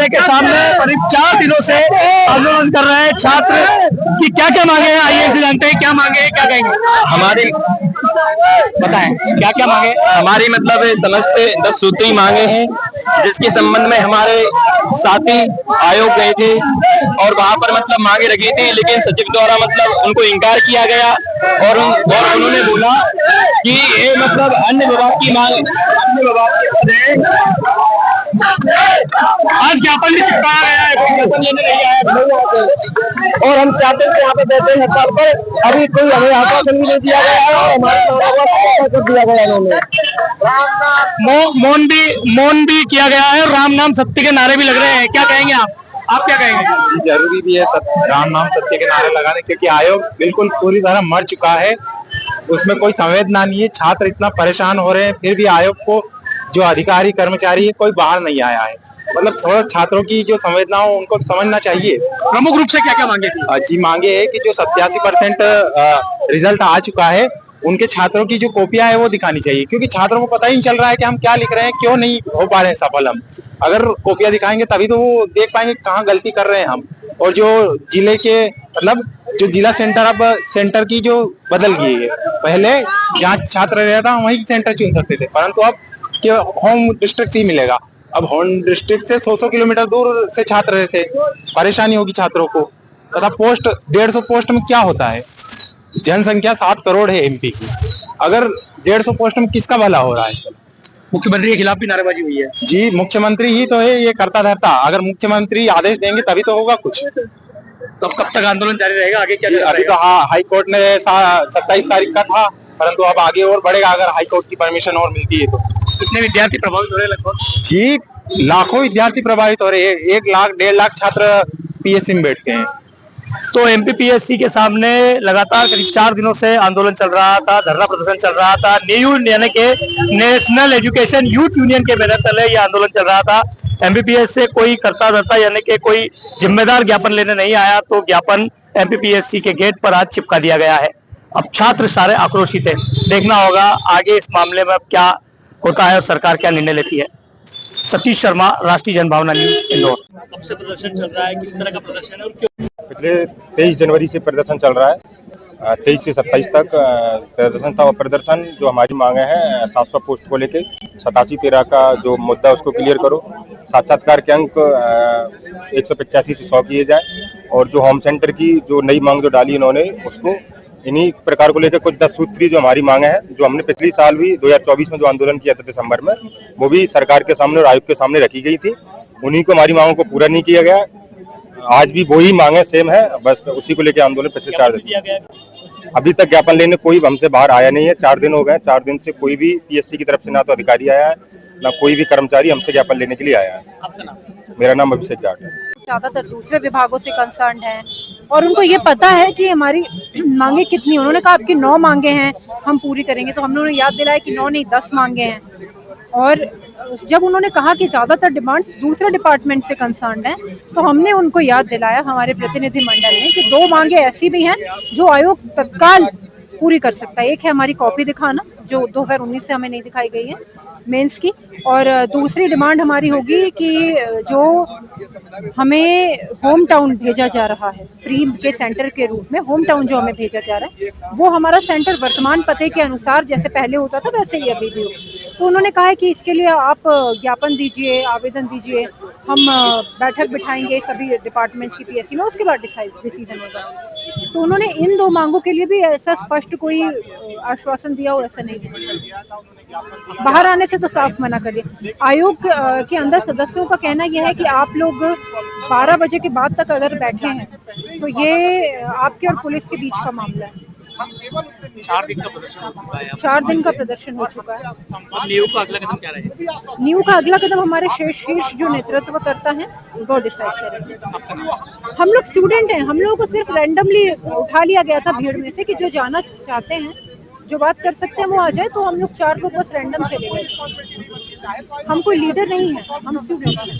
विश्वविद्यालय के सामने करीब 4 दिनों से आंदोलन कर रहे हैं छात्र की क्या क्या मांगे हैं, आइए से जानते हैं क्या मांगे हैं, क्या कहेंगे। हमारी बताएं क्या क्या मांगे। हमारी मतलब समस्त 10 सूत्री मांगे हैं, जिसके संबंध में हमारे साथी आयोग गए थे और वहां पर मतलब मांगे रखी थी, लेकिन सचिव द्वारा मतलब उनको इनकार किया गया और उन्होंने बोला कि ये मतलब अन्य विभाग की मांग, अन्य विभाग के आज ज्ञापन भी चिपकाया गया है, ज्ञापन लेने नहीं आया और हम चाहते हैं कि यहाँ पे बैठे हड़ताल पर अभी कोई हमें आश्वासन भी नहीं दिया गया है और हमारे कर दिया गया इन्होंने। मौन भी किया गया है, राम नाम सत्य के नारे भी लग रहे हैं, क्या कहेंगे आप क्या कहेंगे। जरूरी भी है राम नाम सत्य के नारे लगाने, क्योंकि आयोग बिल्कुल पूरी तरह मर चुका है, उसमें कोई संवेदना नहीं है। छात्र इतना परेशान हो रहे हैं, फिर भी आयोग को जो अधिकारी कर्मचारी है कोई बाहर नहीं आया है। मतलब थोड़ा छात्रों की जो संवेदना हो उनको समझना चाहिए। प्रमुख रूप से क्या क्या मांगे थी। जी मांगे है कि जो 87% रिजल्ट आ चुका है, उनके छात्रों की जो कॉपियां है वो दिखानी चाहिए, क्योंकि छात्रों को पता ही नहीं चल रहा है कि हम क्या लिख रहे हैं, क्यों नहीं हो पा रहे हैं सफल हम। अगर कॉपियां दिखाएंगे तभी तो वो देख पाएंगे कहाँ गलती कर रहे हैं हम। और जो जिले के मतलब जो जिला सेंटर अब सेंटर की जो बदल गई है, पहले जहाँ छात्र रहता था वहीं सेंटर चुन सकते थे, परंतु अब होम डिस्ट्रिक्ट ही मिलेगा। अब होम डिस्ट्रिक्ट से 100 किलोमीटर दूर से छात्र रहते, परेशानी होगी छात्रों को। तथा पोस्ट 150 पोस्ट में क्या होता है, जनसंख्या 7 करोड़ है एमपी की, अगर 150 पोस्ट में किसका भला हो रहा है। मुख्यमंत्री के खिलाफ भी नारेबाजी हुई है। जी मुख्यमंत्री ही तो है ये करता रहता, अगर मुख्यमंत्री आदेश देंगे तभी तो होगा कुछ। तो कब तक आंदोलन जारी रहेगा, आगे क्या। अभी तो हाई कोर्ट ने 27 तारीख का था, परंतु अब आगे और बढ़ेगा अगर हाई कोर्ट की परमिशन और मिलती है तो। कितने विद्यार्थी प्रभावित हो रहे हैं लगभग। जी लाखों विद्यार्थी प्रभावित हो रहे हैं, 1 लाख 1.5 लाख छात्र पीएससी में बैठते हैं। तो एमपीपीएससी के सामने लगातार करीब 4 दिनों से आंदोलन चल रहा था, धरना प्रदर्शन चल रहा था। न्यू यानी के नेशनल एजुकेशन यूथ यूनियन के बैनर तले ये आंदोलन चल रहा था। एमपीपीएस से कोई करता धरता यानी कि कोई जिम्मेदार ज्ञापन लेने नहीं आया, तो ज्ञापन एमपीपीएससी के गेट पर आज चिपका दिया गया है। अब छात्र सारे आक्रोशित है, देखना होगा आगे इस मामले में अब क्या होता है और सरकार क्या निर्णय लेती है। सतीश शर्मा, राष्ट्रीय जनभावना न्यूज, इंदौर। कब से प्रदर्शन चल रहा है, किस तरह का प्रदर्शन है और क्यों। पिछले 23 जनवरी से प्रदर्शन चल रहा है, 23 से 27 तक प्रदर्शन था। और प्रदर्शन जो हमारी मांगे हैं 700 पोस्ट को लेके 87-13 का जो मुद्दा उसको क्लियर करो, साक्षात्कार के अंक 185 से 100 किए जाए, और जो होम सेंटर की जो नई मांग जो डाली इन्होंने उसको, इन्हीं प्रकार को लेकर कुछ 10 सूत्री जो हमारी मांगे हैं, जो हमने पिछली साल भी 2024 में जो आंदोलन किया था दिसंबर में, वो भी सरकार के सामने और आयोग के सामने रखी गई थी। उन्हीं को हमारी मांगों को पूरा नहीं किया गया। आज भी वही मांगे सेम है, बस उसी को लेकर आंदोलन पिछले 4 दिन। अभी तक ज्ञापन लेने कोई हमसे बाहर आया नहीं है। 4 दिन हो गए, 4 दिन से कोई भी पीएससी की तरफ से ना तो अधिकारी आया है, ना कोई भी कर्मचारी हमसे ज्ञापन लेने के लिए आया है। आपका नाम। मेरा नाम अभिषेक जाट है। ज्यादातर दूसरे विभागों से कंसर्न है और उनको ये पता है कि हमारी मांगे कितनी। उन्होंने कहा आपकी 9 मांगे हैं, हम पूरी करेंगे, तो हमने उन्हें याद दिलाया कि 9 नहीं 10 मांगे हैं। और जब उन्होंने कहा कि ज्यादातर डिमांड्स दूसरे डिपार्टमेंट से कंसर्न है, तो हमने उनको याद दिलाया, हमारे प्रतिनिधि मंडल ने, कि 2 मांगे ऐसी भी हैं जो आयोग तत्काल पूरी कर सकता है। एक है हमारी कॉपी दिखाना, जो 2019 से हमें नहीं दिखाई गई है मेंस की, और दूसरी डिमांड हमारी होगी कि जो हमें होम टाउन भेजा जा रहा है, प्री के सेंटर के रूप में होम टाउन जो हमें भेजा जा रहा है, वो हमारा सेंटर वर्तमान पते के अनुसार जैसे पहले होता था वैसे ही अभी भी हो। तो उन्होंने कहा है कि इसके लिए आप ज्ञापन दीजिए, आवेदन दीजिए, हम बैठक बिठाएंगे सभी डिपार्टमेंट्स की पीएससी में, उसके बाद डिसीजन होगा। तो उन्होंने इन 2 मांगों के लिए भी ऐसा स्पष्ट कोई आश्वासन दिया हो ऐसा नहीं दिया, बाहर आने से तो साफ मना कर दिया। आयोग के अंदर सदस्यों का कहना यह है कि आप लोग 12 बजे के बाद तक अगर बैठे हैं तो ये आपके और पुलिस के बीच का मामला है। 4 दिन का प्रदर्शन हो चुका है। 4 दिन का प्रदर्शन हो चुका है। अब न्यू का अगला कदम क्या रहेगा। न्यू का अगला कदम हमारे शीर्ष जो नेतृत्व करता है वो डिसाइड करेंगे। हम लोग स्टूडेंट हैं, हम लोगों को सिर्फ रैंडमली उठा लिया गया था भीड़ में से कि जो जाना चाहते हैं, जो बात कर सकते हैं वो आ जाए, तो हम लोग 4 लोग बस रैंडम चले गए। हम कोई लीडर नहीं है, हम स्टूडेंट्स हैं।